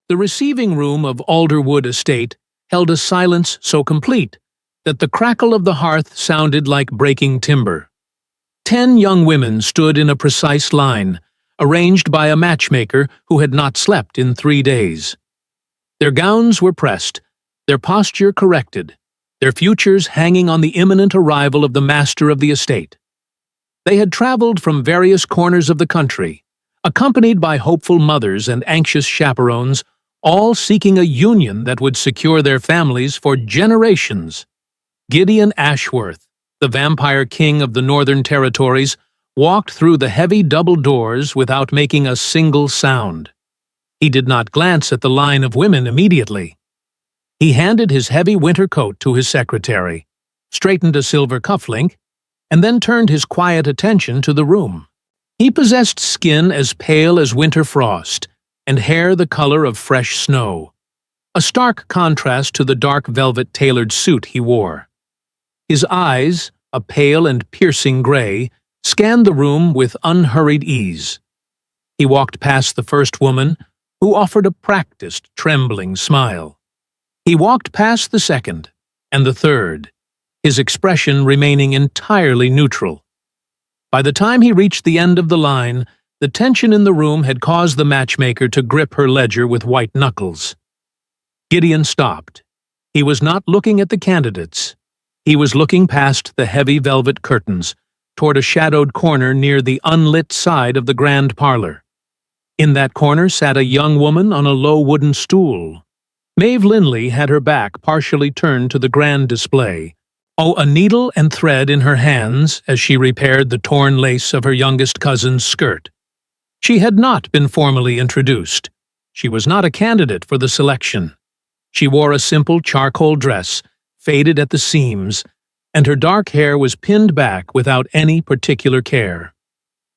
The receiving room of Alderwood Estate held a silence so complete that the crackle of the hearth sounded like breaking timber. 10 young women stood in a precise line, arranged by a matchmaker who had not slept in 3 days. Their gowns were pressed, their posture corrected, their futures hanging on the imminent arrival of the master of the estate. They had traveled from various corners of the country, accompanied by hopeful mothers and anxious chaperones, all seeking a union that would secure their families for generations. Gideon Ashworth, the vampire king of the Northern Territories, walked through the heavy double doors without making a single sound. He did not glance at the line of women immediately. He handed his heavy winter coat to his secretary, straightened a silver cufflink, and then turned his quiet attention to the room. He possessed skin as pale as winter frost, and hair the color of fresh snow, a stark contrast to the dark velvet tailored suit he wore. His eyes, a pale and piercing gray, scanned the room with unhurried ease. He walked past the first woman, who offered a practiced, trembling smile. He walked past the second, and the third, his expression remaining entirely neutral. By the time he reached the end of the line, the tension in the room had caused the matchmaker to grip her ledger with white knuckles. Gideon stopped. He was not looking at the candidates. He was looking past the heavy velvet curtains, toward a shadowed corner near the unlit side of the grand parlor. In that corner sat a young woman on a low wooden stool. Maeve Linley had her back partially turned to the grand display, a needle and thread in her hands as she repaired the torn lace of her youngest cousin's skirt. She had not been formally introduced. She was not a candidate for the selection. She wore a simple charcoal dress, faded at the seams, and her dark hair was pinned back without any particular care.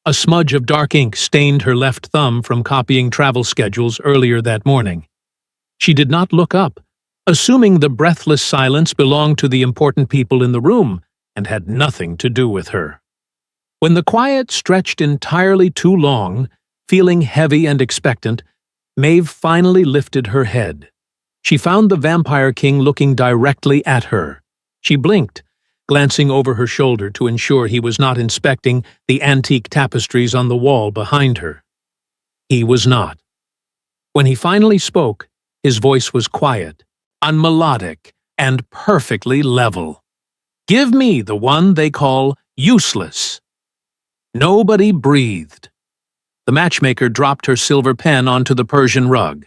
A smudge of dark ink stained her left thumb from copying travel schedules earlier that morning. She did not look up, assuming the breathless silence belonged to the important people in the room and had nothing to do with her. When the quiet stretched entirely too long, feeling heavy and expectant, Maeve finally lifted her head. She found the Vampire King looking directly at her. She blinked, glancing over her shoulder to ensure he was not inspecting the antique tapestries on the wall behind her. He was not. When he finally spoke, his voice was quiet, unmelodic, and perfectly level. "Give me the one they call useless." Nobody breathed. The matchmaker dropped her silver pen onto the Persian rug.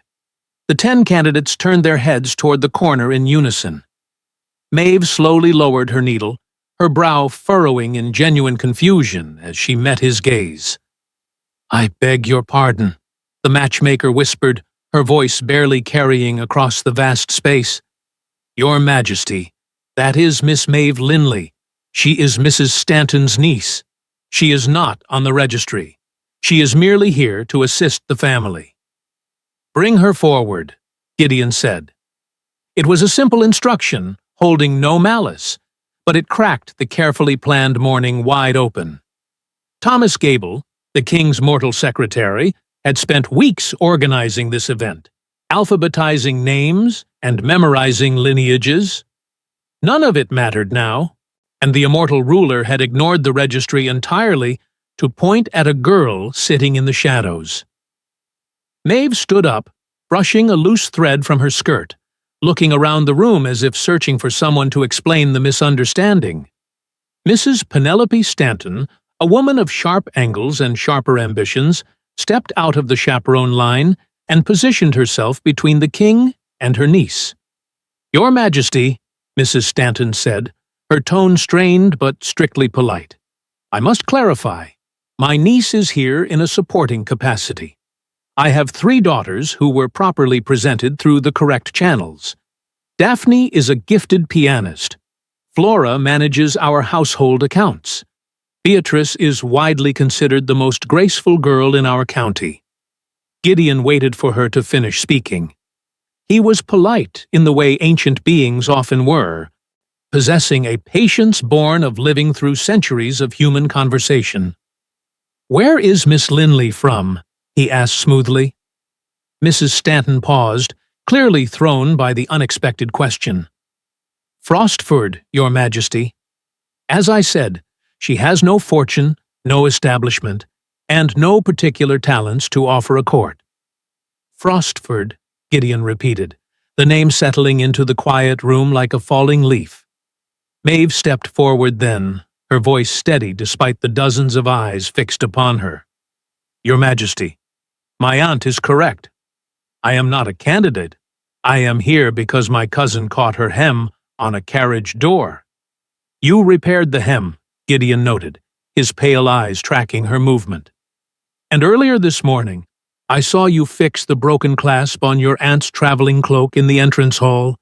The 10 candidates turned their heads toward the corner in unison. Maeve slowly lowered her needle, her brow furrowing in genuine confusion as she met his gaze. "I beg your pardon," the matchmaker whispered, her voice barely carrying across the vast space. "Your Majesty, that is Miss Maeve Linley. She is Mrs. Stanton's niece. She is not on the registry. She is merely here to assist the family." "Bring her forward," Gideon said. It was a simple instruction, holding no malice, but it cracked the carefully planned morning wide open. Thomas Gable, the king's mortal secretary, had spent weeks organizing this event, alphabetizing names and memorizing lineages. None of it mattered now, and the immortal ruler had ignored the registry entirely to point at a girl sitting in the shadows. Maeve stood up, brushing a loose thread from her skirt, looking around the room as if searching for someone to explain the misunderstanding. Mrs. Penelope Stanton, a woman of sharp angles and sharper ambitions, stepped out of the chaperone line and positioned herself between the king and her niece. "Your Majesty," Mrs. Stanton said, her tone strained but strictly polite, "I must clarify. My niece is here in a supporting capacity. I have 3 daughters who were properly presented through the correct channels. Daphne is a gifted pianist. Flora manages our household accounts. Beatrice is widely considered the most graceful girl in our county." Gideon waited for her to finish speaking. He was polite in the way ancient beings often were, possessing a patience born of living through centuries of human conversation. "Where is Miss Linley from?" he asked smoothly. Mrs. Stanton paused, clearly thrown by the unexpected question. Frostford, Your Majesty. As I said, she has no fortune, no establishment, and no particular talents to offer a court. Frostford, Gideon repeated, the name settling into the quiet room like a falling leaf. Maeve stepped forward then, her voice steady despite the dozens of eyes fixed upon her. Your Majesty, my aunt is correct. I am not a candidate. I am here because my cousin caught her hem on a carriage door. You repaired the hem, Gideon noted, his pale eyes tracking her movement. And earlier this morning, I saw you fix the broken clasp on your aunt's traveling cloak in the entrance hall.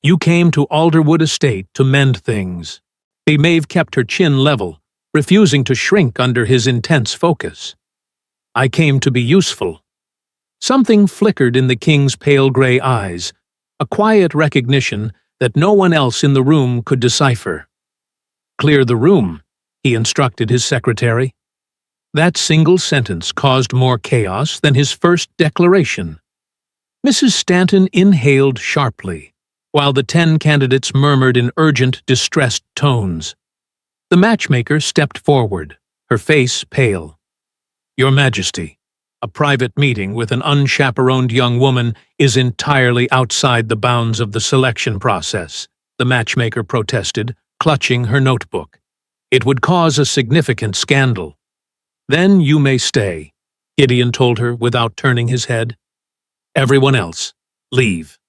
You came to Alderwood Estate to mend things. Maeve kept her chin level, refusing to shrink under his intense focus. I came to be useful. Something flickered in the king's pale gray eyes, a quiet recognition that no one else in the room could decipher. Clear the room, he instructed his secretary. That single sentence caused more chaos than his first declaration. Mrs. Stanton inhaled sharply, while the 10 candidates murmured in urgent, distressed tones. The matchmaker stepped forward, her face pale. Your Majesty, a private meeting with an unchaperoned young woman is entirely outside the bounds of the selection process, the matchmaker protested, clutching her notebook. It would cause a significant scandal. Then you may stay, Gideon told her without turning his head. Everyone else, leave.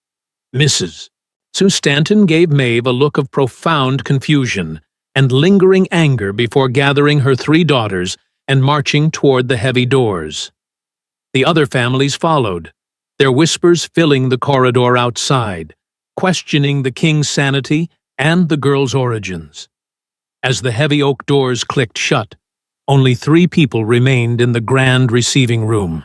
Mrs. Sue Stanton gave Maeve a look of profound confusion and lingering anger before gathering her 3 daughters and marching toward the heavy doors. The other families followed, their whispers filling the corridor outside, questioning the king's sanity and the girl's origins. As the heavy oak doors clicked shut, only 3 people remained in the grand receiving room.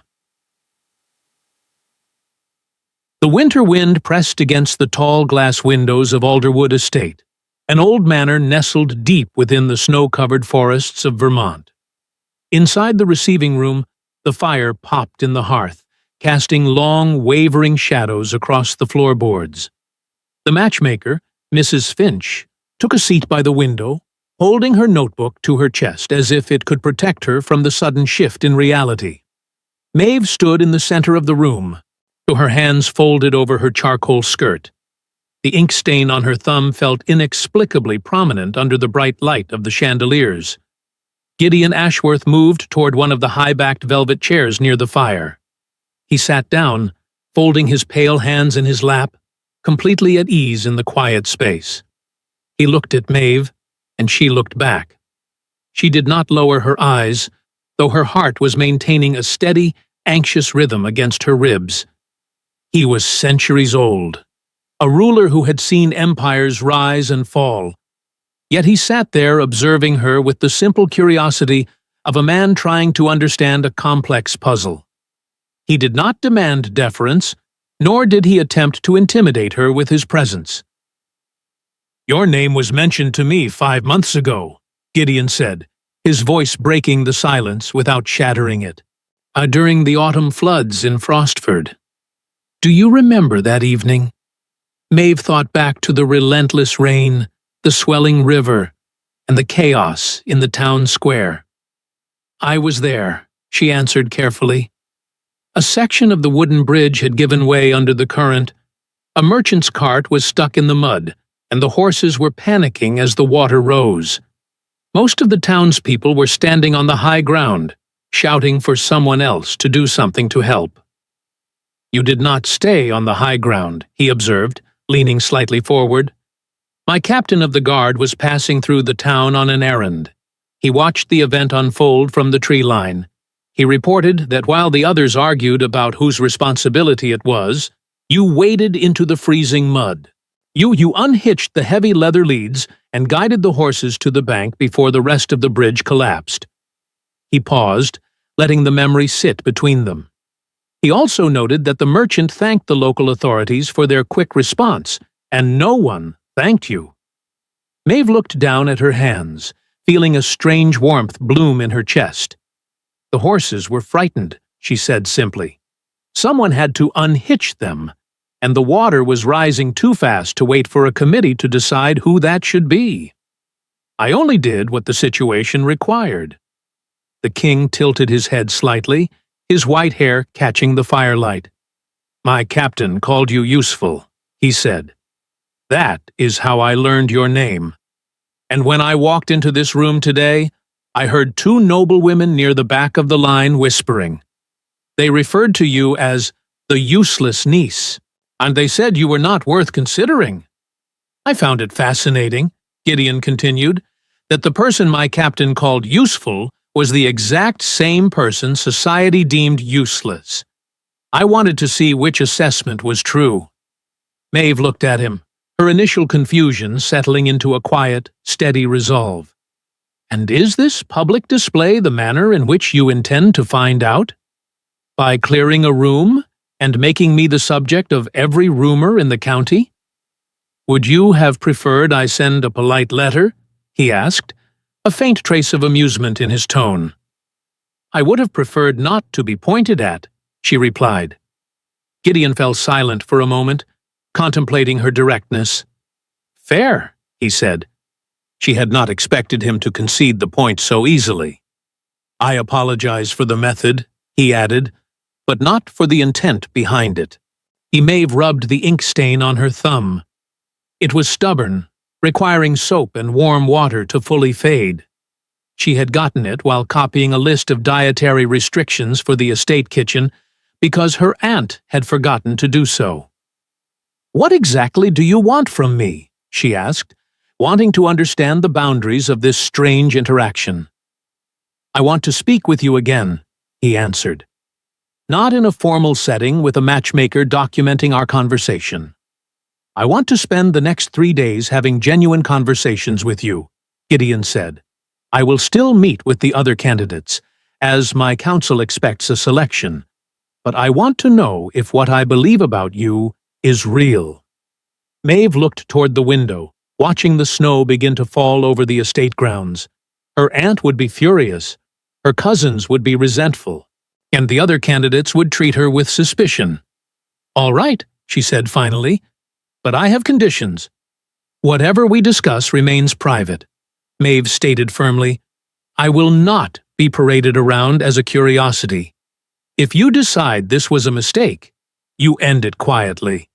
The winter wind pressed against the tall glass windows of Alderwood Estate, an old manor nestled deep within the snow-covered forests of Vermont. Inside the receiving room, the fire popped in the hearth, casting long, wavering shadows across the floorboards. The matchmaker, Mrs. Finch, took a seat by the window, holding her notebook to her chest as if it could protect her from the sudden shift in reality. Maeve stood in the center of the room, her hands folded over her charcoal skirt. The ink stain on her thumb felt inexplicably prominent under the bright light of the chandeliers. Gideon Ashworth moved toward one of the high-backed velvet chairs near the fire. He sat down, folding his pale hands in his lap, completely at ease in the quiet space. He looked at Maeve, and she looked back. She did not lower her eyes, though her heart was maintaining a steady, anxious rhythm against her ribs. He was centuries old, a ruler who had seen empires rise and fall. Yet he sat there observing her with the simple curiosity of a man trying to understand a complex puzzle. He did not demand deference, nor did he attempt to intimidate her with his presence. Your name was mentioned to me 5 months ago, Gideon said, his voice breaking the silence without shattering it. During the autumn floods in Frostford. Do you remember that evening? Maeve thought back to the relentless rain, the swelling river, and the chaos in the town square. I was there, she answered carefully. A section of the wooden bridge had given way under the current. A merchant's cart was stuck in the mud, and the horses were panicking as the water rose. Most of the townspeople were standing on the high ground, shouting for someone else to do something to help. You did not stay on the high ground, he observed, leaning slightly forward. My captain of the guard was passing through the town on an errand. He watched the event unfold from the tree line. He reported that while the others argued about whose responsibility it was, you waded into the freezing mud. You unhitched the heavy leather leads and guided the horses to the bank before the rest of the bridge collapsed. He paused, letting the memory sit between them. He also noted that the merchant thanked the local authorities for their quick response, and no one thanked you. Maeve looked down at her hands, feeling a strange warmth bloom in her chest. The horses were frightened, she said simply. Someone had to unhitch them, and the water was rising too fast to wait for a committee to decide who that should be. I only did what the situation required. The king tilted his head slightly, his white hair catching the firelight. "My captain called you useful," he said. "That is how I learned your name. And when I walked into this room today, I heard two noble women near the back of the line whispering. They referred to you as the useless niece, and they said you were not worth considering." I found it fascinating, Gideon continued, that the person my captain called useful was the exact same person society deemed useless. I wanted to see which assessment was true. Maeve looked at him, her initial confusion settling into a quiet, steady resolve. "And is this public display the manner in which you intend to find out? By clearing a room and making me the subject of every rumor in the county? Would you have preferred I send a polite letter?" he asked, a faint trace of amusement in his tone. "I would have preferred not to be pointed at," she replied. Gideon fell silent for a moment, contemplating her directness. "Fair," he said. She had not expected him to concede the point so easily. "I apologize for the method," he added, "but not for the intent behind it." Maeve rubbed the ink stain on her thumb. It was stubborn, requiring soap and warm water to fully fade. She had gotten it while copying a list of dietary restrictions for the estate kitchen because her aunt had forgotten to do so. "What exactly do you want from me?" she asked, wanting to understand the boundaries of this strange interaction. "I want to speak with you again," he answered. "Not in a formal setting with a matchmaker documenting our conversation. I want to spend the next 3 days having genuine conversations with you," Gideon said. "I will still meet with the other candidates, as my council expects a selection, but I want to know if what I believe about you is real." Maeve looked toward the window, watching the snow begin to fall over the estate grounds. Her aunt would be furious, her cousins would be resentful, and the other candidates would treat her with suspicion. "All right," she said finally, "but I have conditions." "Whatever we discuss remains private," Maeve stated firmly. "I will not be paraded around as a curiosity. If you decide this was a mistake, you end it quietly,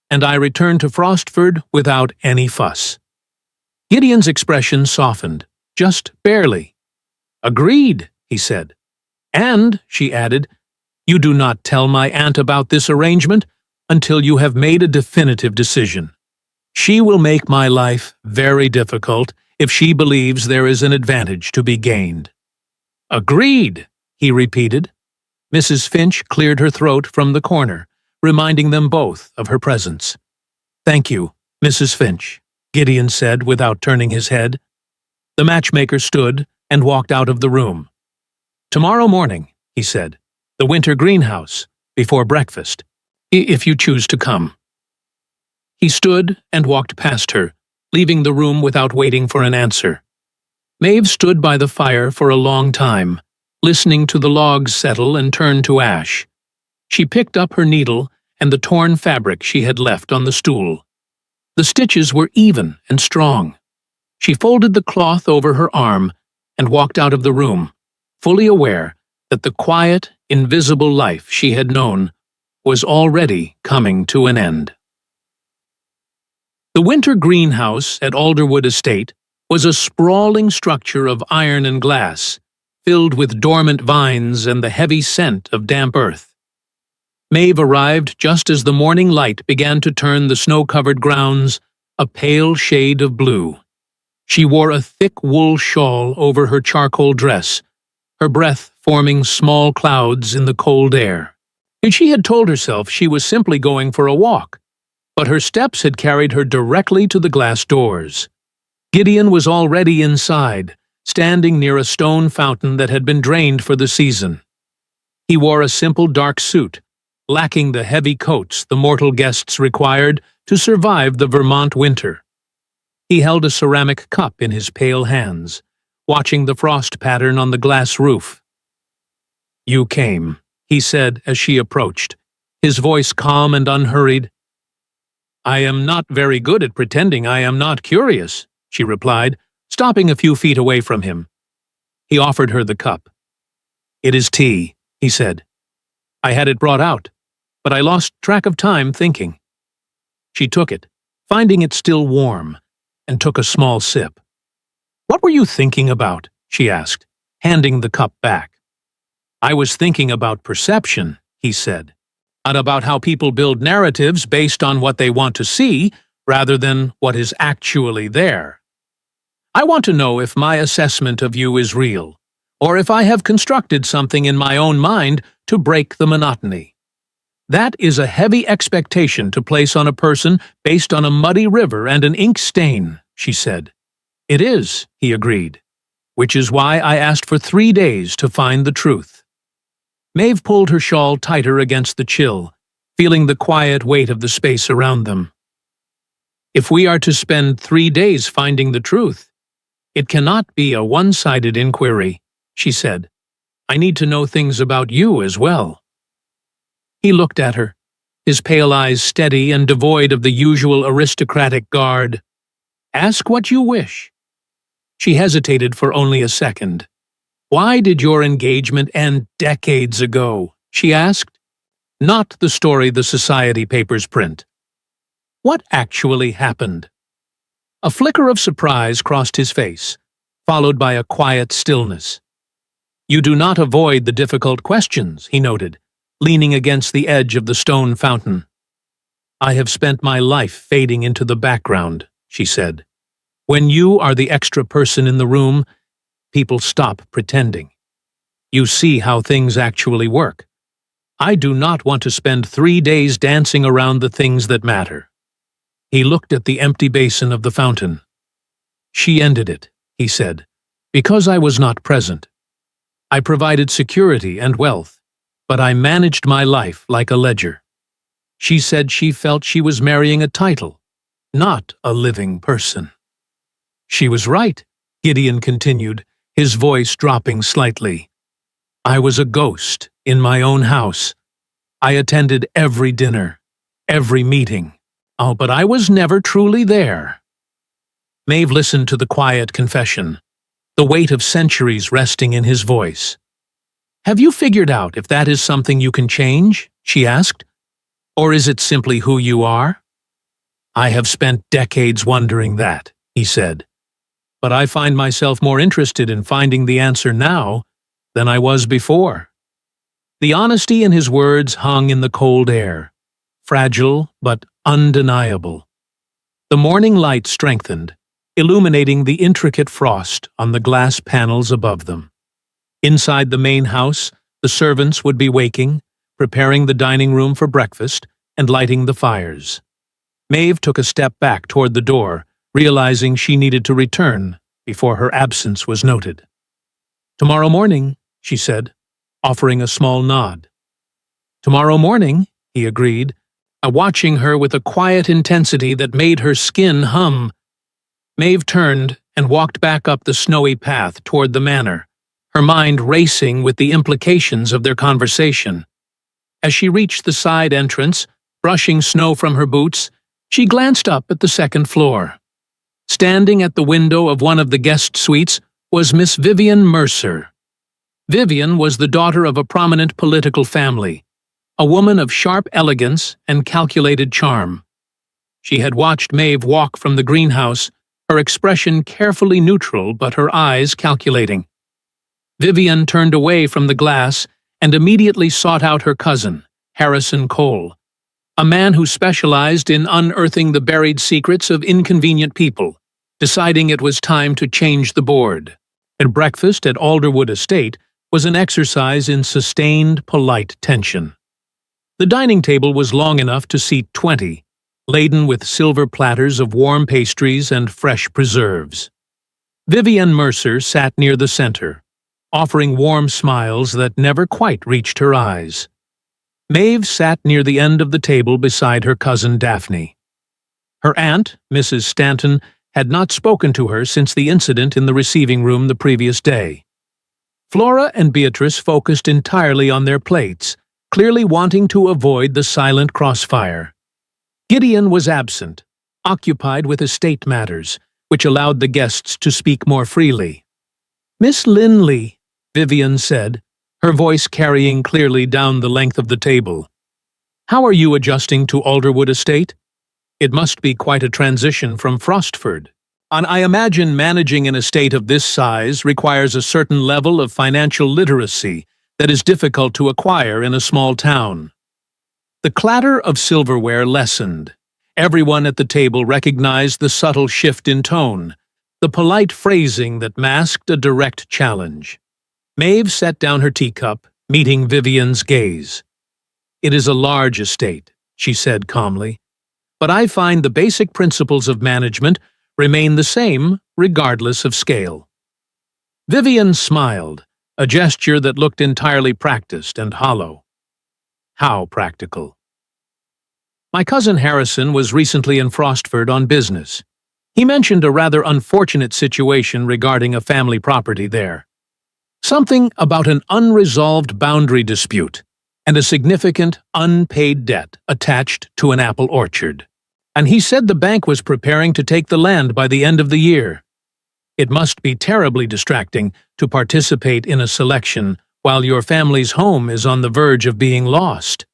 and I return to Frostford without any fuss." Gideon's expression softened, just barely. "Agreed," he said. "And," she added, "you do not tell my aunt about this arrangement until you have made a definitive decision. She will make my life very difficult if she believes there is an advantage to be gained." "Agreed," he repeated. Mrs. Finch cleared her throat from the corner, reminding them both of her presence. "Thank you, Mrs. Finch," Gideon said without turning his head. The matchmaker stood and walked out of the room. "Tomorrow morning," he said, "the winter greenhouse, before breakfast, if you choose to come." He stood and walked past her, leaving the room without waiting for an answer. Maeve stood by the fire for a long time, listening to the logs settle and turn to ash. She picked up her needle and the torn fabric she had left on the stool. The stitches were even and strong. She folded the cloth over her arm and walked out of the room, fully aware that the quiet, invisible life she had known was already coming to an end. The winter greenhouse at Alderwood Estate was a sprawling structure of iron and glass, filled with dormant vines and the heavy scent of damp earth. Maeve arrived just as the morning light began to turn the snow-covered grounds a pale shade of blue. She wore a thick wool shawl over her charcoal dress, her breath forming small clouds in the cold air. She had told herself she was simply going for a walk, but her steps had carried her directly to the glass doors. Gideon was already inside, standing near a stone fountain that had been drained for the season. He wore a simple dark suit, lacking the heavy coats the mortal guests required to survive the Vermont winter. He held a ceramic cup in his pale hands, watching the frost pattern on the glass roof. "You came," he said as she approached, his voice calm and unhurried. "I am not very good at pretending I am not curious," she replied, stopping a few feet away from him. He offered her the cup. "It is tea," he said. "I had it brought out, but I lost track of time thinking." She took it, finding it still warm, and took a small sip. "What were you thinking about?" she asked, handing the cup back. "I was thinking about perception," he said, "and about how people build narratives based on what they want to see rather than what is actually there. I want to know if my assessment of you is real, or if I have constructed something in my own mind to break the monotony. That is a heavy expectation to place on a person based on a muddy river and an ink stain," she said. "It is," he agreed, "which is why I asked for 3 days to find the truth." Maeve pulled her shawl tighter against the chill, feeling the quiet weight of the space around them. "If we are to spend 3 days finding the truth, it cannot be a one-sided inquiry," she said. "I need to know things about you as well." He looked at her, his pale eyes steady and devoid of the usual aristocratic guard. "Ask what you wish." She hesitated for only a second. "Why did your engagement end decades ago?" she asked. "Not the story the society papers print. What actually happened?" A flicker of surprise crossed his face, followed by a quiet stillness. "You do not avoid the difficult questions," he noted, leaning against the edge of the stone fountain. "I have spent my life fading into the background," she said. "When you are the extra person in the room, people stop pretending. You see how things actually work. I do not want to spend 3 days dancing around the things that matter." He looked at the empty basin of the fountain. "She ended it," he said, "because I was not present. I provided security and wealth, but I managed my life like a ledger. She said she felt she was marrying a title, not a living person." "She was right," Gideon continued, his voice dropping slightly. "I was a ghost in my own house. I attended every dinner, every meeting. Oh, but I was never truly there." Maeve listened to the quiet confession, the weight of centuries resting in his voice. "Have you figured out if that is something you can change?" she asked. "Or is it simply who you are?" "I have spent decades wondering that," he said. "But I find myself more interested in finding the answer now than I was before." The honesty in his words hung in the cold air, fragile but undeniable. The morning light strengthened, illuminating the intricate frost on the glass panels above them. Inside the main house, the servants would be waking, preparing the dining room for breakfast, and lighting the fires. Maeve took a step back toward the door, realizing she needed to return before her absence was noted. "Tomorrow morning," she said, offering a small nod. "Tomorrow morning," he agreed, watching her with a quiet intensity that made her skin hum. Maeve turned and walked back up the snowy path toward the manor, her mind racing with the implications of their conversation. As she reached the side entrance, brushing snow from her boots, she glanced up at the second floor. Standing at the window of one of the guest suites was Miss Vivian Mercer. Vivian was the daughter of a prominent political family, a woman of sharp elegance and calculated charm. She had watched Maeve walk from the greenhouse, her expression carefully neutral but her eyes calculating. Vivian turned away from the glass and immediately sought out her cousin, Harrison Cole, a man who specialized in unearthing the buried secrets of inconvenient people, deciding it was time to change the board. And breakfast at Alderwood Estate was an exercise in sustained, polite tension. The dining table was long enough to seat 20, laden with silver platters of warm pastries and fresh preserves. Vivian Mercer sat near the center, offering warm smiles that never quite reached her eyes. Maeve sat near the end of the table beside her cousin Daphne. Her aunt, Mrs. Stanton, had not spoken to her since the incident in the receiving room the previous day. Flora and Beatrice focused entirely on their plates, clearly wanting to avoid the silent crossfire. Gideon was absent, occupied with estate matters, which allowed the guests to speak more freely. "Miss Linley," Vivian said, her voice carrying clearly down the length of the table. "How are you adjusting to Alderwood Estate? It must be quite a transition from Frostford. And I imagine managing an estate of this size requires a certain level of financial literacy that is difficult to acquire in a small town." The clatter of silverware lessened. Everyone at the table recognized the subtle shift in tone, the polite phrasing that masked a direct challenge. Maeve set down her teacup, meeting Vivian's gaze. "It is a large estate," she said calmly, "but I find the basic principles of management remain the same regardless of scale." Vivian smiled, a gesture that looked entirely practiced and hollow. "How practical?" "My cousin Harrison was recently in Frostford on business. He mentioned a rather unfortunate situation regarding a family property there. Something about an unresolved boundary dispute and a significant unpaid debt attached to an apple orchard. And he said the bank was preparing to take the land by the end of the year. It must be terribly distracting to participate in a selection while your family's home is on the verge of being lost."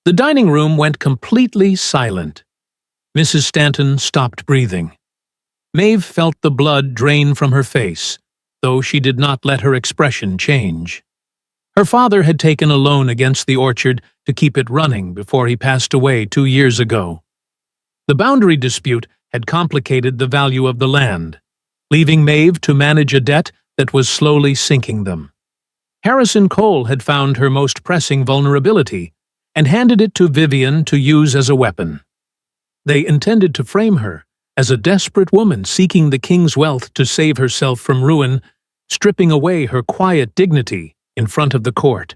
The dining room went completely silent. Mrs. Stanton stopped breathing. Maeve felt the blood drain from her face, though she did not let her expression change. Her father had taken a loan against the orchard to keep it running before he passed away 2 years ago. The boundary dispute had complicated the value of the land, leaving Maeve to manage a debt that was slowly sinking them. Harrison Cole had found her most pressing vulnerability and handed it to Vivian to use as a weapon. They intended to frame her as a desperate woman seeking the king's wealth to save herself from ruin, stripping away her quiet dignity in front of the court.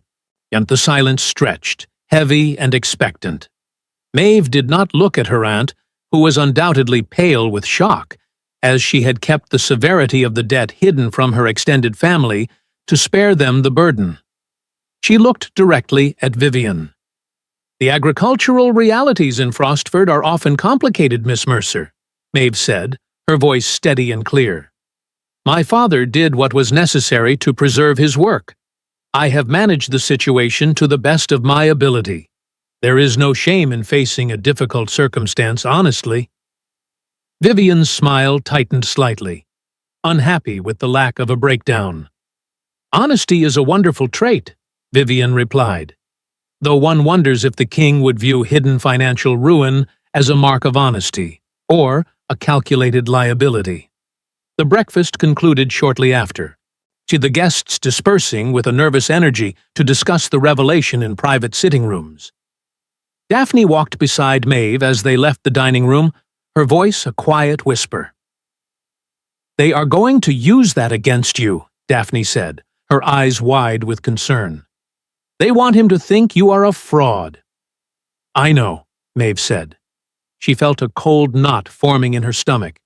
And the silence stretched, heavy and expectant. Maeve did not look at her aunt, who was undoubtedly pale with shock, as she had kept the severity of the debt hidden from her extended family to spare them the burden. She looked directly at Vivian. "The agricultural realities in Frostford are often complicated, Miss Mercer," Maeve said, her voice steady and clear. "My father did what was necessary to preserve his work. I have managed the situation to the best of my ability. There is no shame in facing a difficult circumstance honestly." Vivian's smile tightened slightly, unhappy with the lack of a breakdown. "Honesty is a wonderful trait," Vivian replied, though one wonders if the king would view hidden financial ruin as a mark of honesty, or a calculated liability. The breakfast concluded shortly after, to the guests dispersing with a nervous energy to discuss the revelation in private sitting rooms. Daphne walked beside Maeve as they left the dining room, her voice a quiet whisper. "They are going to use that against you," Daphne said, her eyes wide with concern. "They want him to think you are a fraud." "I know," Maeve said. She felt a cold knot forming in her stomach.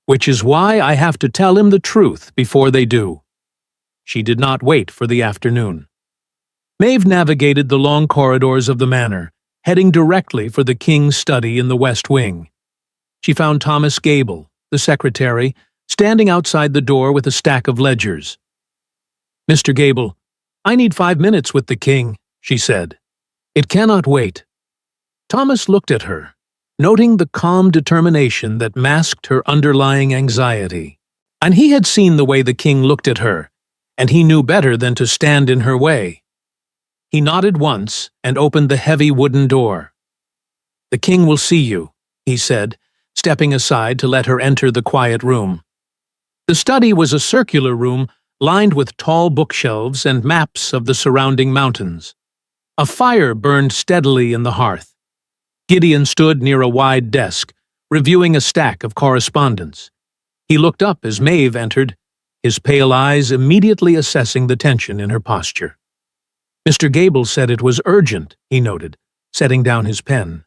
"Which is why I have to tell him the truth before they do." She did not wait for the afternoon. Maeve navigated the long corridors of the manor, heading directly for the king's study in the West Wing. She found Thomas Gable, the secretary, standing outside the door with a stack of ledgers. "Mr. Gable, I need 5 minutes with the king," she said. "It cannot wait." Thomas looked at her, noting the calm determination that masked her underlying anxiety. And he had seen the way the king looked at her, and he knew better than to stand in her way. He nodded once and opened the heavy wooden door. "The king will see you," he said, stepping aside to let her enter the quiet room. The study was a circular room lined with tall bookshelves and maps of the surrounding mountains. A fire burned steadily in the hearth. Gideon stood near a wide desk, reviewing a stack of correspondence. He looked up as Maeve entered, his pale eyes immediately assessing the tension in her posture. "Mr. Gable said it was urgent," he noted, setting down his pen.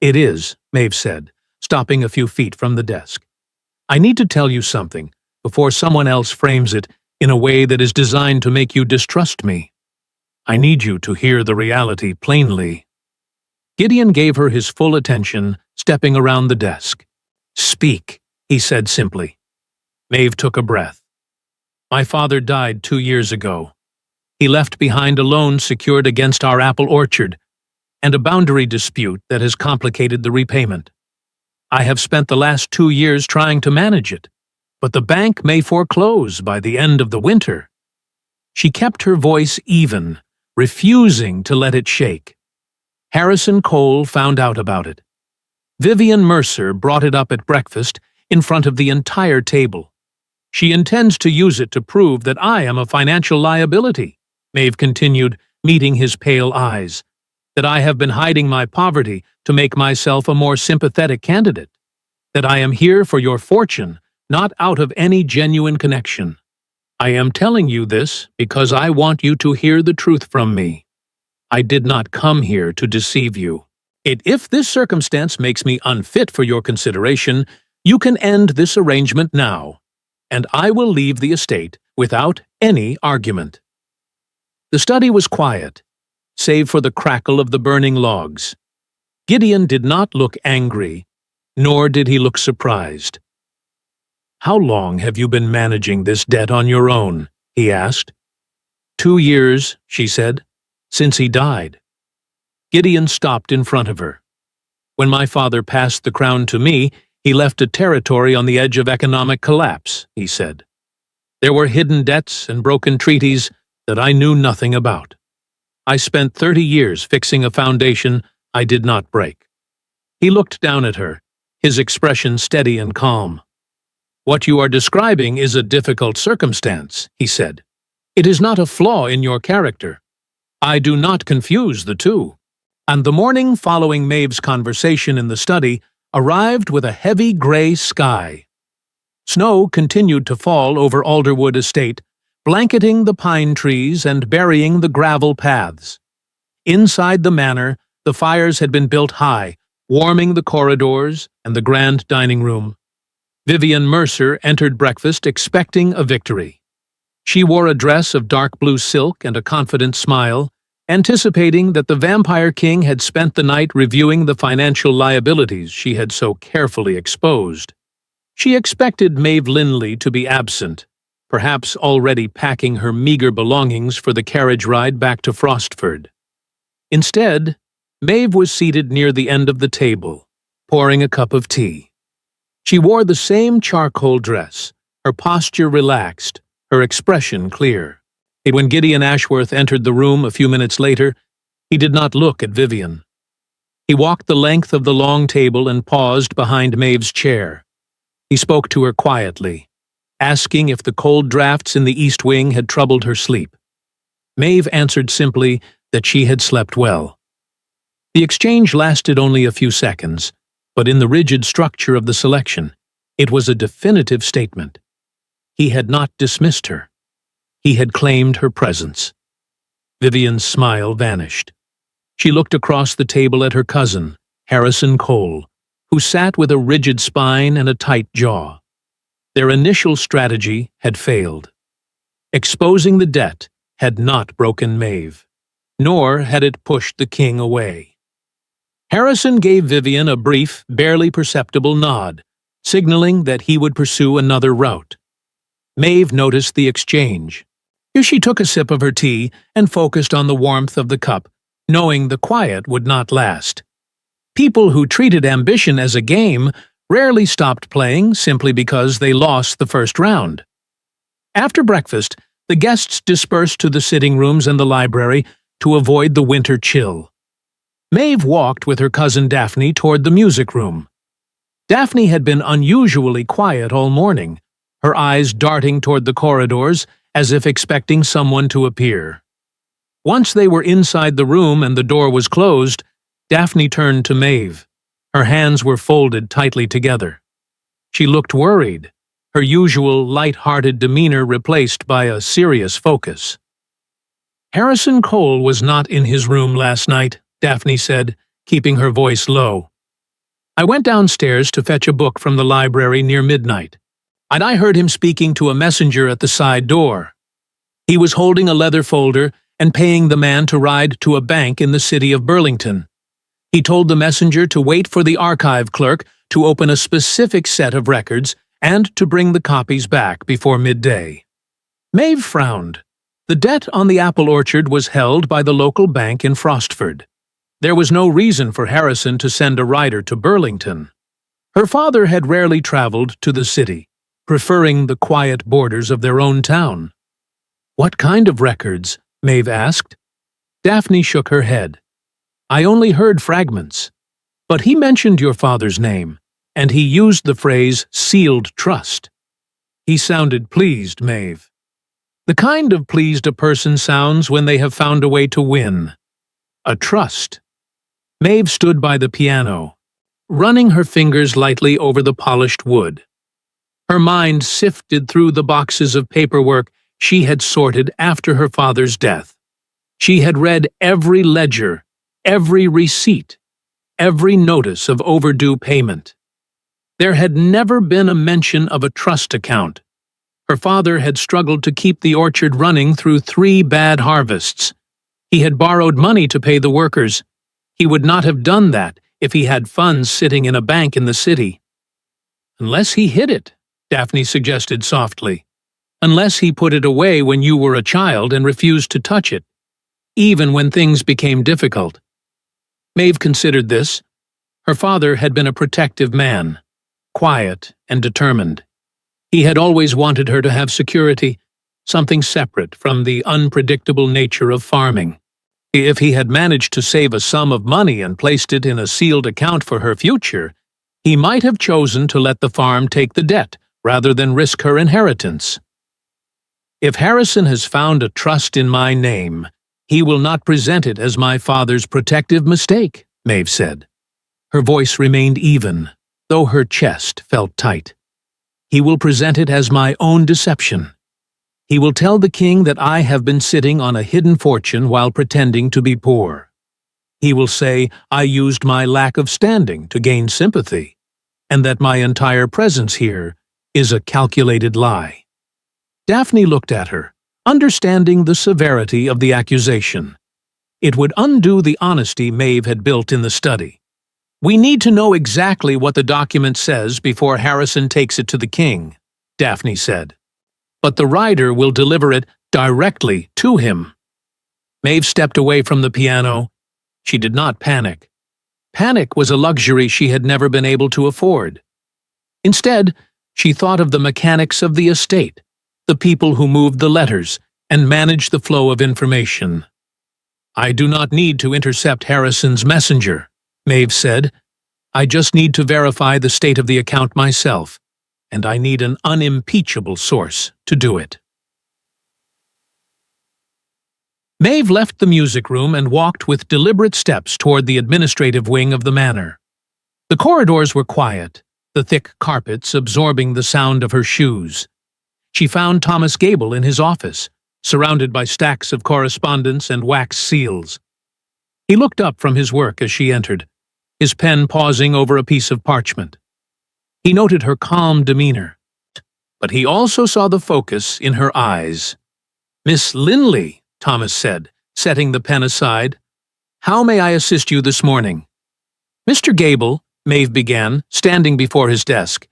"It is," Maeve said, stopping a few feet from the desk. "I need to tell you something before someone else frames it in a way that is designed to make you distrust me." I need you to hear the reality plainly." Gideon gave her his full attention, stepping around the desk. "Speak," he said simply. Maeve took a breath. "My father died 2 years ago. He left behind a loan secured against our apple orchard, and a boundary dispute that has complicated the repayment. I have spent the last 2 years trying to manage it, but the bank may foreclose by the end of the winter." She kept her voice even, refusing to let it shake. Harrison Cole found out about it. Vivian Mercer brought it up at breakfast in front of the entire table. "She intends to use it to prove that I am a financial liability," Maeve continued, meeting his pale eyes, "that I have been hiding my poverty to make myself a more sympathetic candidate, that I am here for your fortune, not out of any genuine connection. I am telling you this because I want you to hear the truth from me. I did not come here to deceive you. If this circumstance makes me unfit for your consideration, you can end this arrangement now, and I will leave the estate without any argument." The study was quiet, save for the crackle of the burning logs. Gideon did not look angry, nor did he look surprised. "How long have you been managing this debt on your own?" he asked. 2 years, she said, "since he died." Gideon stopped in front of her. "When my father passed the crown to me, he left a territory on the edge of economic collapse," he said. "There were hidden debts and broken treaties that I knew nothing about. I spent 30 years fixing a foundation I did not break." He looked down at her, his expression steady and calm. "What you are describing is a difficult circumstance," he said. "It is not a flaw in your character. I do not confuse the two." And the morning following Maeve's conversation in the study arrived with a heavy gray sky. Snow continued to fall over Alderwood Estate, blanketing the pine trees and burying the gravel paths. Inside the manor, the fires had been built high, warming the corridors and the grand dining room. Vivian Mercer entered breakfast expecting a victory. She wore a dress of dark blue silk and a confident smile, anticipating that the Vampire King had spent the night reviewing the financial liabilities she had so carefully exposed. She expected Maeve Linley to be absent, perhaps already packing her meager belongings for the carriage ride back to Frostford. Instead, Maeve was seated near the end of the table, pouring a cup of tea. She wore the same charcoal dress, her posture relaxed, her expression clear. When Gideon Ashworth entered the room a few minutes later, he did not look at Vivian. He walked the length of the long table and paused behind Maeve's chair. He spoke to her quietly, asking if the cold drafts in the East Wing had troubled her sleep. Maeve answered simply that she had slept well. The exchange lasted only a few seconds, but in the rigid structure of the selection, it was a definitive statement. He had not dismissed her. He had claimed her presence. Vivian's smile vanished. She looked across the table at her cousin, Harrison Cole, who sat with a rigid spine and a tight jaw. Their initial strategy had failed. Exposing the debt had not broken Maeve, nor had it pushed the king away. Harrison gave Vivian a brief, barely perceptible nod, signaling that he would pursue another route. Maeve noticed the exchange. She took a sip of her tea and focused on the warmth of the cup, knowing the quiet would not last. People who treated ambition as a game rarely stopped playing simply because they lost the first round. After breakfast, the guests dispersed to the sitting rooms and the library to avoid the winter chill. Maeve walked with her cousin Daphne toward the music room. Daphne had been unusually quiet all morning, her eyes darting toward the corridors as if expecting someone to appear. Once they were inside the room and the door was closed, Daphne turned to Maeve. Her hands were folded tightly together. She looked worried, her usual light-hearted demeanor replaced by a serious focus. "Harrison Cole was not in his room last night," Daphne said, keeping her voice low. "I went downstairs to fetch a book from the library near midnight, and I heard him speaking to a messenger at the side door. He was holding a leather folder and paying the man to ride to a bank in the city of Burlington. He told the messenger to wait for the archive clerk to open a specific set of records and to bring the copies back before midday. Maeve frowned. The debt on the apple orchard was held by the local bank in Frostford. There was no reason for Harrison to send a rider to Burlington. Her father had rarely traveled to the city, preferring the quiet borders of their own town. "What kind of records?" Maeve asked. Daphne shook her head. "I only heard fragments. But he mentioned your father's name, and he used the phrase sealed trust." He sounded pleased, Maeve. The kind of pleased a person sounds when they have found a way to win. A trust. Maeve stood by the piano, running her fingers lightly over the polished wood. Her mind sifted through the boxes of paperwork she had sorted after her father's death. She had read every ledger, every receipt, every notice of overdue payment. There had never been a mention of a trust account. Her father had struggled to keep the orchard running through 3 bad harvests. He had borrowed money to pay the workers. He would not have done that if he had funds sitting in a bank in the city. "Unless he hid it," Daphne suggested softly. "Unless he put it away when you were a child and refused to touch it, even when things became difficult." Maeve considered this. Her father had been a protective man, quiet and determined. He had always wanted her to have security, something separate from the unpredictable nature of farming. If he had managed to save a sum of money and placed it in a sealed account for her future, he might have chosen to let the farm take the debt rather than risk her inheritance. "If Harrison has found a trust in my name, he will not present it as my father's protective mistake," Maeve said. Her voice remained even, though her chest felt tight. "He will present it as my own deception. He will tell the king that I have been sitting on a hidden fortune while pretending to be poor. He will say I used my lack of standing to gain sympathy, and that my entire presence here is a calculated lie." Daphne looked at her, understanding the severity of the accusation. It would undo the honesty Maeve had built in the study. "We need to know exactly what the document says before Harrison takes it to the king," Daphne said. "But the rider will deliver it directly to him." Maeve stepped away from the piano. She did not panic. Panic was a luxury she had never been able to afford. Instead, she thought of the mechanics of the estate, the people who moved the letters and managed the flow of information. "I do not need to intercept Harrison's messenger," Maeve said. "I just need to verify the state of the account myself, and I need an unimpeachable source to do it." Maeve left the music room and walked with deliberate steps toward the administrative wing of the manor. The corridors were quiet, the thick carpets absorbing the sound of her shoes. She found Thomas Gable in his office, surrounded by stacks of correspondence and wax seals. He looked up from his work as she entered, his pen pausing over a piece of parchment. He noted her calm demeanor, but he also saw the focus in her eyes. "Miss Linley," Thomas said, setting the pen aside. "How may I assist you this morning?" "Mr. Gable," Maeve began, standing before his desk,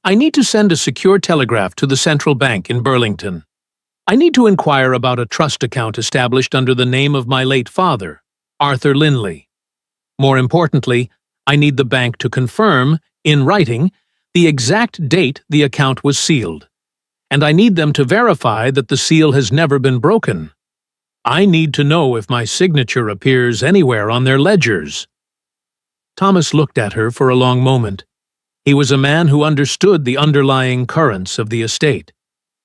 "I need to send a secure telegraph to the central bank in Burlington. I need to inquire about a trust account established under the name of my late father, Arthur Linley. More importantly, I need the bank to confirm, in writing, the exact date the account was sealed. And I need them to verify that the seal has never been broken. I need to know if my signature appears anywhere on their ledgers." Thomas looked at her for a long moment. He was a man who understood the underlying currents of the estate.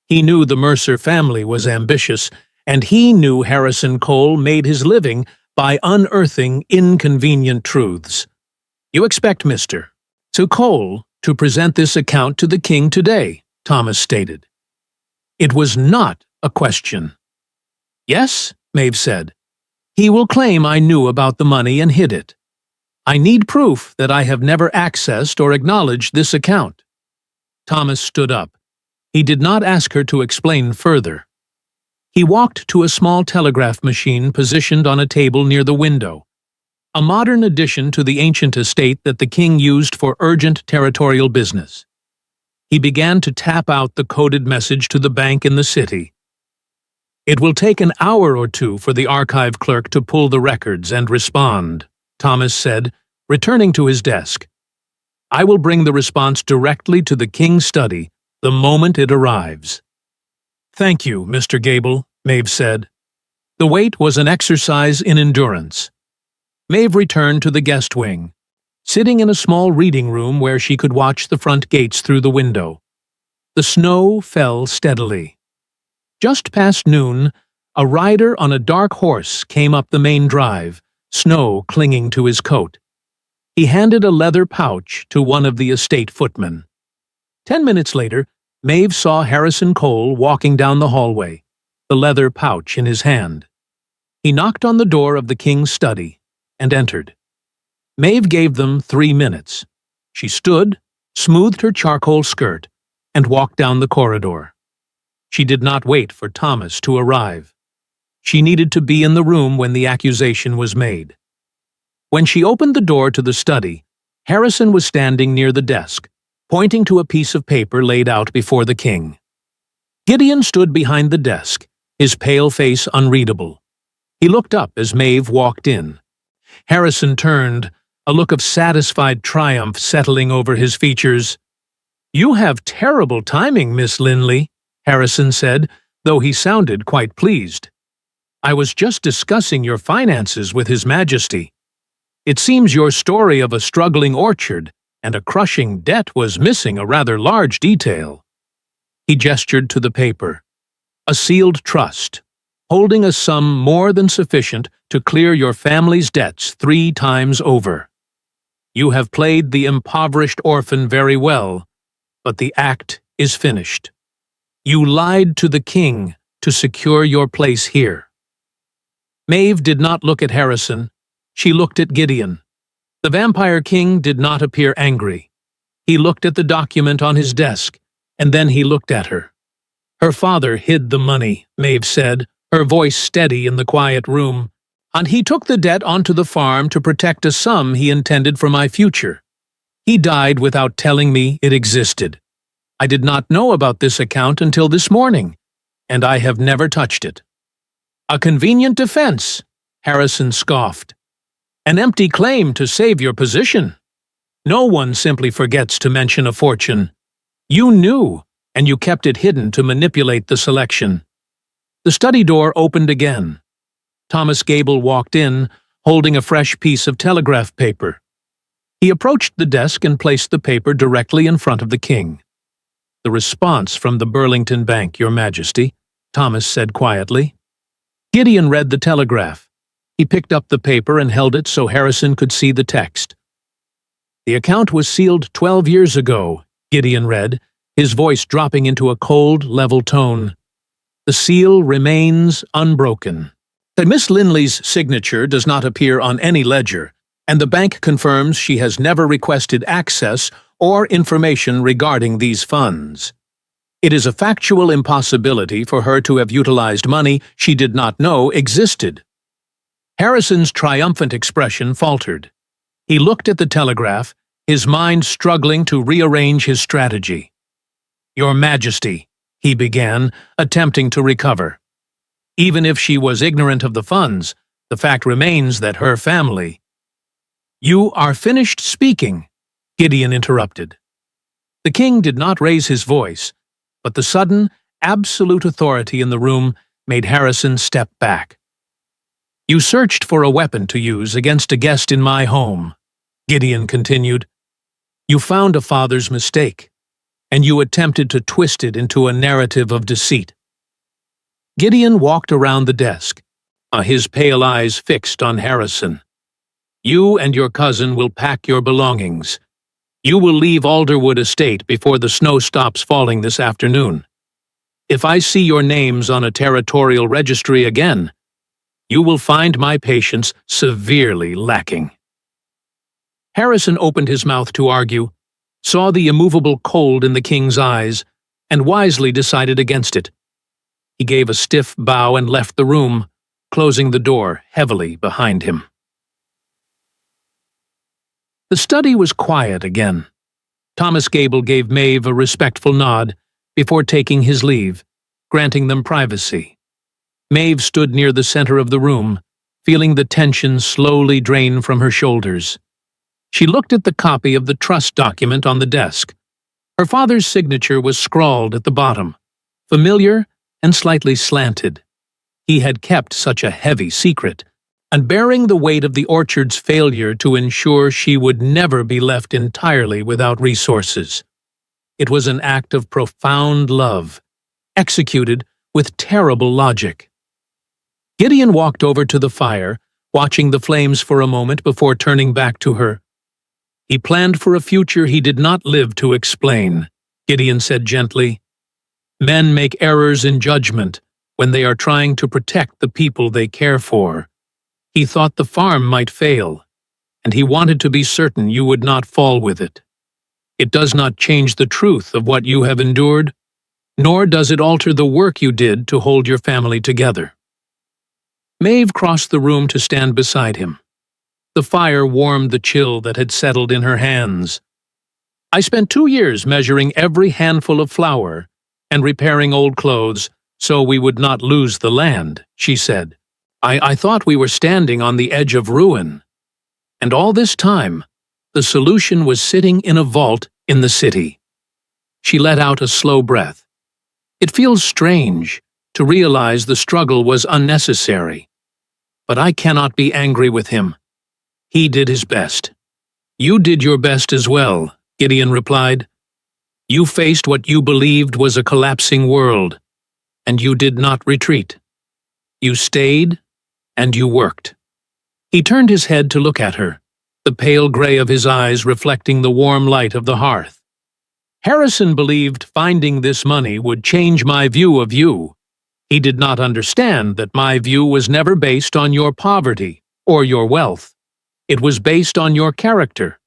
He knew the Mercer family was ambitious, and he knew Harrison Cole made his living by unearthing inconvenient truths. "You expect Mr. Cole to present this account to the king today," Thomas stated. It was not a question. "Yes," Maeve said. "He will claim I knew about the money and hid it. I need proof that I have never accessed or acknowledged this account." Thomas stood up. He did not ask her to explain further. He walked to a small telegraph machine positioned on a table near the window, a modern addition to the ancient estate that the king used for urgent territorial business. He began to tap out the coded message to the bank in the city. "It will take an hour or two for the archive clerk to pull the records and respond," Thomas said, returning to his desk. "I will bring the response directly to the king's study the moment it arrives." "Thank you, Mr. Gable," Maeve said. The wait was an exercise in endurance. Maeve returned to the guest wing, sitting in a small reading room where she could watch the front gates through the window. The snow fell steadily. Just past noon, a rider on a dark horse came up the main drive, snow clinging to his coat. He handed a leather pouch to one of the estate footmen. 10 minutes later, Maeve saw Harrison Cole walking down the hallway, the leather pouch in his hand. He knocked on the door of the king's study and entered. Maeve gave them 3 minutes. She stood, smoothed her charcoal skirt, and walked down the corridor. She did not wait for Thomas to arrive. She needed to be in the room when the accusation was made. When she opened the door to the study, Harrison was standing near the desk, pointing to a piece of paper laid out before the king. Gideon stood behind the desk, his pale face unreadable. He looked up as Maeve walked in. Harrison turned, a look of satisfied triumph settling over his features. "You have terrible timing, Miss Linley," Harrison said, though he sounded quite pleased. "I was just discussing your finances with His Majesty. It seems your story of a struggling orchard and a crushing debt was missing a rather large detail." He gestured to the paper. "A sealed trust, holding a sum more than sufficient to clear your family's debts 3 times over. You have played the impoverished orphan very well, but the act is finished. You lied to the king to secure your place here." Maeve did not look at Harrison. She looked at Gideon. The vampire king did not appear angry. He looked at the document on his desk, and then he looked at her. "Her father hid the money," Maeve said, her voice steady in the quiet room, "and he took the debt onto the farm to protect a sum he intended for my future. He died without telling me it existed. I did not know about this account until this morning, and I have never touched it." "A convenient defense," Harrison scoffed. "An empty claim to save your position. No one simply forgets to mention a fortune. You knew, and you kept it hidden to manipulate the selection." The study door opened again. Thomas Gable walked in, holding a fresh piece of telegraph paper. He approached the desk and placed the paper directly in front of the king. "The response from the Burlington Bank, Your Majesty," Thomas said quietly. Gideon read the telegraph. He picked up the paper and held it so Harrison could see the text. "The account was sealed 12 years ago," Gideon read, his voice dropping into a cold, level tone. "The seal remains unbroken. Miss Linley's signature does not appear on any ledger, and the bank confirms she has never requested access or information regarding these funds. It is a factual impossibility for her to have utilized money she did not know existed." Harrison's triumphant expression faltered. He looked at the telegraph, his mind struggling to rearrange his strategy. "Your Majesty," he began, attempting to recover. "Even if she was ignorant of the funds, the fact remains that her family—" "You are finished speaking," Gideon interrupted. The king did not raise his voice, but the sudden, absolute authority in the room made Harrison step back. "You searched for a weapon to use against a guest in my home," Gideon continued. "You found a father's mistake, and you attempted to twist it into a narrative of deceit." Gideon walked around the desk, his pale eyes fixed on Harrison. "You and your cousin will pack your belongings. You will leave Alderwood Estate before the snow stops falling this afternoon. If I see your names on a territorial registry again, you will find my patience severely lacking." Harrison opened his mouth to argue, saw the immovable cold in the king's eyes, and wisely decided against it. He gave a stiff bow and left the room, closing the door heavily behind him. The study was quiet again. Thomas Gable gave Maeve a respectful nod before taking his leave, granting them privacy. Maeve stood near the center of the room, feeling the tension slowly drain from her shoulders. She looked at the copy of the trust document on the desk. Her father's signature was scrawled at the bottom, familiar and slightly slanted. He had kept such a heavy secret, and bearing the weight of the orchard's failure to ensure she would never be left entirely without resources. It was an act of profound love, executed with terrible logic. Gideon walked over to the fire, watching the flames for a moment before turning back to her. He planned for a future he did not live to explain, Gideon said gently. Men make errors in judgment when they are trying to protect the people they care for. He thought the farm might fail, and he wanted to be certain you would not fall with it. It does not change the truth of what you have endured, nor does it alter the work you did to hold your family together. Maeve crossed the room to stand beside him. The fire warmed the chill that had settled in her hands. I spent 2 years measuring every handful of flour and repairing old clothes so we would not lose the land, she said. I thought we were standing on the edge of ruin. And all this time, the solution was sitting in a vault in the city. She let out a slow breath. It feels strange to realize the struggle was unnecessary. But I cannot be angry with him. He did his best. You did your best as well, Gideon replied. You faced what you believed was a collapsing world, and you did not retreat. You stayed, and you worked. He turned his head to look at her, the pale gray of his eyes reflecting the warm light of the hearth. Harrison believed finding this money would change my view of you. He did not understand that my view was never based on your poverty or your wealth. It was based on your character.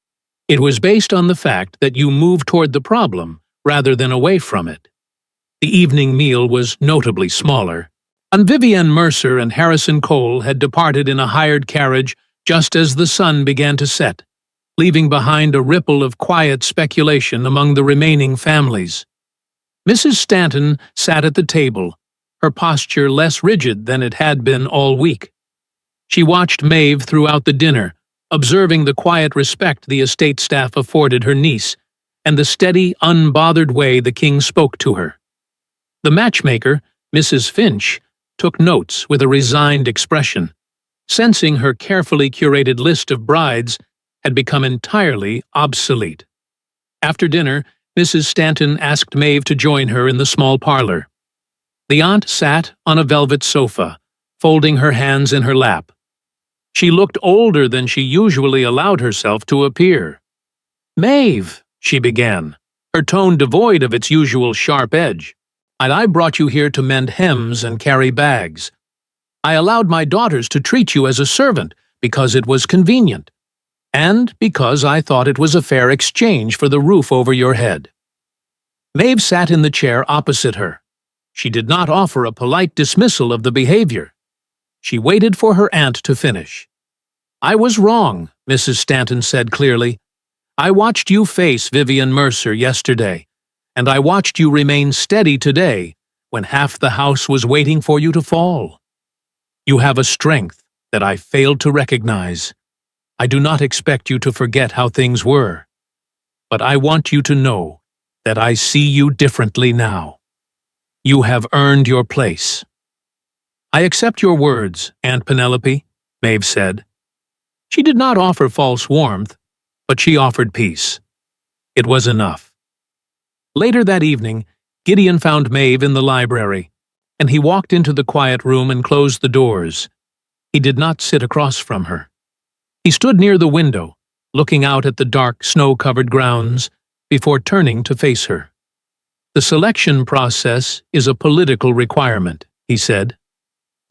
It was based on the fact that you moved toward the problem rather than away from it. The evening meal was notably smaller, and Vivienne Mercer and Harrison Cole had departed in a hired carriage just as the sun began to set, leaving behind a ripple of quiet speculation among the remaining families. Mrs. Stanton sat at the table, her posture less rigid than it had been all week. She watched Maeve throughout the dinner, observing the quiet respect the estate staff afforded her niece, and the steady, unbothered way the king spoke to her. The matchmaker, Mrs. Finch, took notes with a resigned expression, sensing her carefully curated list of brides had become entirely obsolete. After dinner, Mrs. Stanton asked Maeve to join her in the small parlor. The aunt sat on a velvet sofa, folding her hands in her lap. She looked older than she usually allowed herself to appear. "Maeve," she began, her tone devoid of its usual sharp edge, "and I brought you here to mend hems and carry bags. I allowed my daughters to treat you as a servant because it was convenient, and because I thought it was a fair exchange for the roof over your head." Maeve sat in the chair opposite her. She did not offer a polite dismissal of the behavior. She waited for her aunt to finish. "I was wrong," Mrs. Stanton said clearly. "I watched you face Vivienne Mercer yesterday, and I watched you remain steady today when half the house was waiting for you to fall. You have a strength that I failed to recognize. I do not expect you to forget how things were, but I want you to know that I see you differently now. You have earned your place." "I accept your words, Aunt Penelope," Maeve said. She did not offer false warmth, but she offered peace. It was enough. Later that evening, Gideon found Maeve in the library, and he walked into the quiet room and closed the doors. He did not sit across from her. He stood near the window, looking out at the dark, snow-covered grounds, before turning to face her. "The selection process is a political requirement," he said.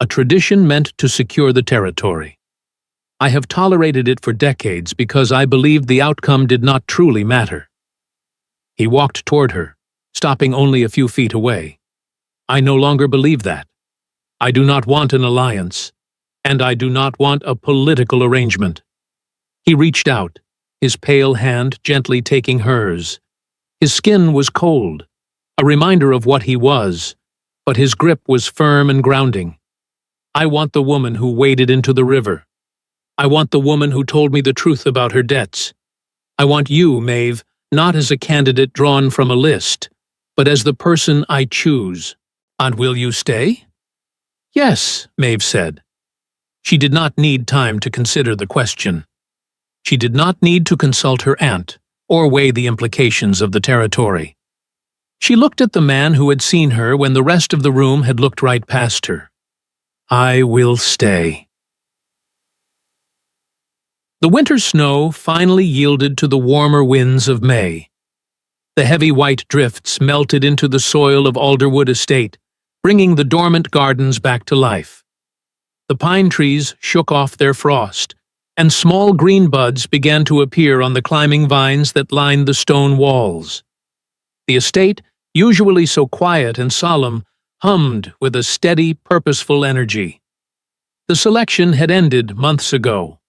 "A tradition meant to secure the territory. I have tolerated it for decades because I believed the outcome did not truly matter." He walked toward her, stopping only a few feet away. I no longer believe that. I do not want an alliance, and I do not want a political arrangement." He reached out, his pale hand gently taking hers. His skin was cold, a reminder of what he was, but his grip was firm and grounding. "I want the woman who waded into the river. I want the woman who told me the truth about her debts. I want you, Maeve, not as a candidate drawn from a list, but as the person I choose. And will you stay?" "Yes," Maeve said. She did not need time to consider the question. She did not need to consult her aunt, or weigh the implications of the territory. She looked at the man who had seen her when the rest of the room had looked right past her. "I will stay." The winter snow finally yielded to the warmer winds of May. The heavy white drifts melted into the soil of Alderwood Estate, bringing the dormant gardens back to life. The pine trees shook off their frost, and small green buds began to appear on the climbing vines that lined the stone walls. The estate, usually so quiet and solemn, hummed with a steady, purposeful energy. The selection had ended months ago.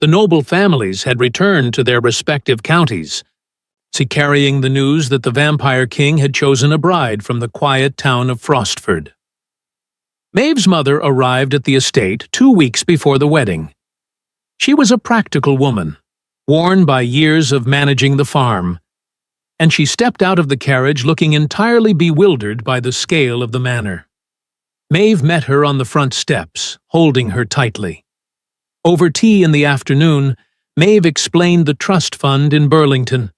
The noble families had returned to their respective counties, carrying the news that the Vampire King had chosen a bride from the quiet town of Frostford. Maeve's mother arrived at the estate 2 weeks before the wedding. She was a practical woman, worn by years of managing the farm, and she stepped out of the carriage looking entirely bewildered by the scale of the manor. Maeve met her on the front steps, holding her tightly. Over tea in the afternoon, Maeve explained the trust fund in Burlington.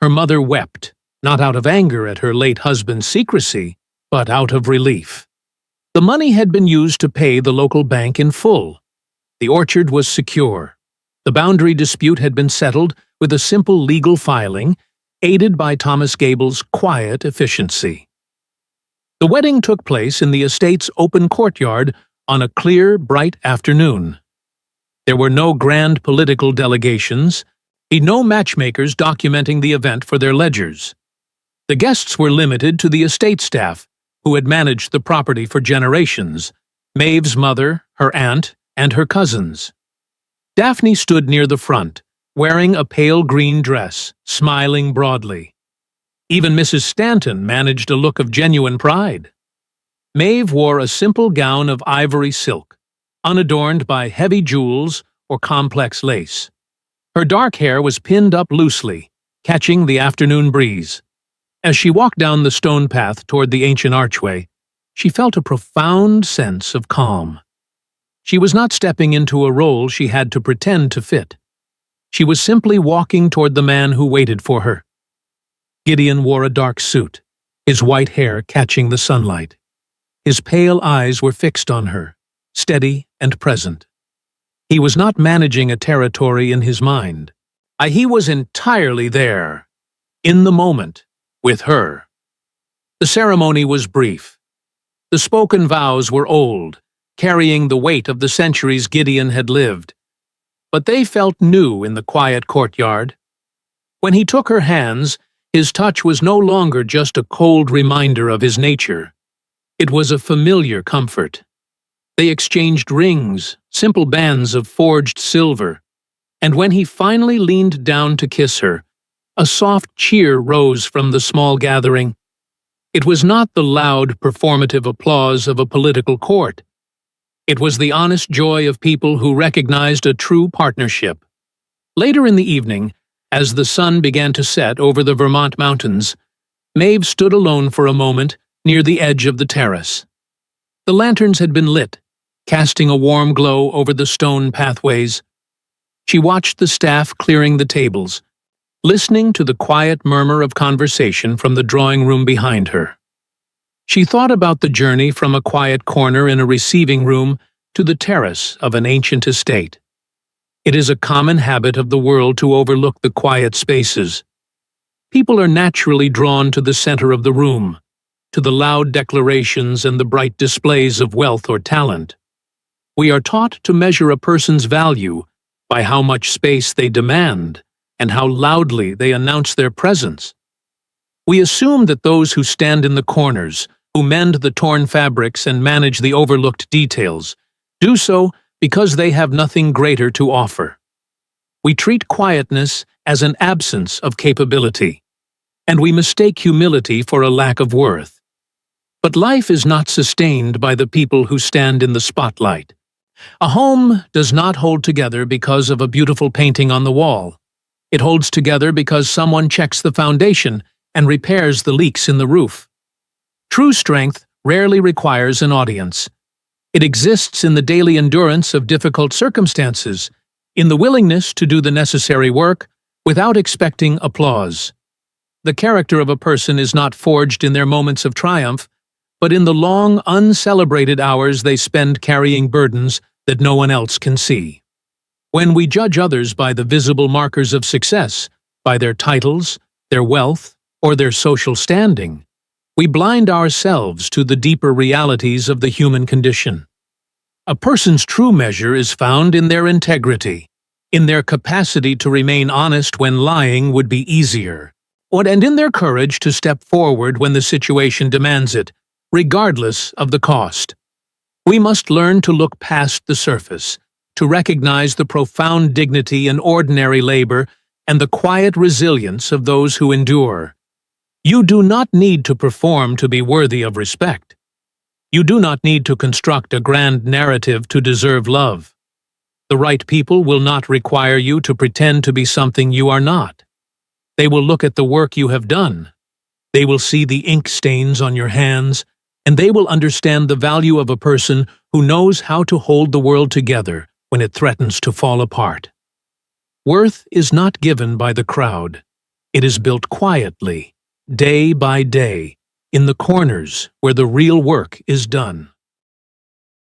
Her mother wept, not out of anger at her late husband's secrecy, but out of relief. The money had been used to pay the local bank in full. The orchard was secure. The boundary dispute had been settled with a simple legal filing, aided by Thomas Gable's quiet efficiency. The wedding took place in the estate's open courtyard on a clear, bright afternoon. There were no grand political delegations, no matchmakers documenting the event for their ledgers. The guests were limited to the estate staff, who had managed the property for generations, Maeve's mother, her aunt, and her cousins. Daphne stood near the front, wearing a pale green dress, smiling broadly. Even Mrs. Stanton managed a look of genuine pride. Maeve wore a simple gown of ivory silk, unadorned by heavy jewels or complex lace. Her dark hair was pinned up loosely, catching the afternoon breeze. As she walked down the stone path toward the ancient archway, she felt a profound sense of calm. She was not stepping into a role she had to pretend to fit. She was simply walking toward the man who waited for her. Gideon wore a dark suit, his white hair catching the sunlight. His pale eyes were fixed on her, steady and present. He was not managing a territory in his mind. He was entirely there, in the moment, with her. The ceremony was brief. The spoken vows were old, carrying the weight of the centuries Gideon had lived. But they felt new in the quiet courtyard. When he took her hands, his touch was no longer just a cold reminder of his nature. It was a familiar comfort. They exchanged rings, simple bands of forged silver, and when he finally leaned down to kiss her, a soft cheer rose from the small gathering. It was not the loud, performative applause of a political court. It was the honest joy of people who recognized a true partnership. Later in the evening, as the sun began to set over the Vermont mountains, Maeve stood alone for a moment near the edge of the terrace. The lanterns had been lit, casting a warm glow over the stone pathways. She watched the staff clearing the tables, listening to the quiet murmur of conversation from the drawing room behind her. She thought about the journey from a quiet corner in a receiving room to the terrace of an ancient estate. It is a common habit of the world to overlook the quiet spaces. People are naturally drawn to the center of the room, to the loud declarations and the bright displays of wealth or talent. We are taught to measure a person's value by how much space they demand and how loudly they announce their presence. We assume that those who stand in the corners, who mend the torn fabrics and manage the overlooked details, do so because they have nothing greater to offer. We treat quietness as an absence of capability, and we mistake humility for a lack of worth. But life is not sustained by the people who stand in the spotlight. A home does not hold together because of a beautiful painting on the wall. It holds together because someone checks the foundation and repairs the leaks in the roof. True strength rarely requires an audience. It exists in the daily endurance of difficult circumstances, in the willingness to do the necessary work without expecting applause. The character of a person is not forged in their moments of triumph, but in the long, uncelebrated hours they spend carrying burdens that no one else can see. When we judge others by the visible markers of success, by their titles, their wealth, or their social standing, we blind ourselves to the deeper realities of the human condition. A person's true measure is found in their integrity, in their capacity to remain honest when lying would be easier, and in their courage to step forward when the situation demands it, regardless of the cost. We must learn to look past the surface, to recognize the profound dignity in ordinary labor and the quiet resilience of those who endure. You do not need to perform to be worthy of respect. You do not need to construct a grand narrative to deserve love. The right people will not require you to pretend to be something you are not. They will look at the work you have done. They will see the ink stains on your hands, and they will understand the value of a person who knows how to hold the world together when it threatens to fall apart. Worth is not given by the crowd. It is built quietly, day by day, in the corners where the real work is done.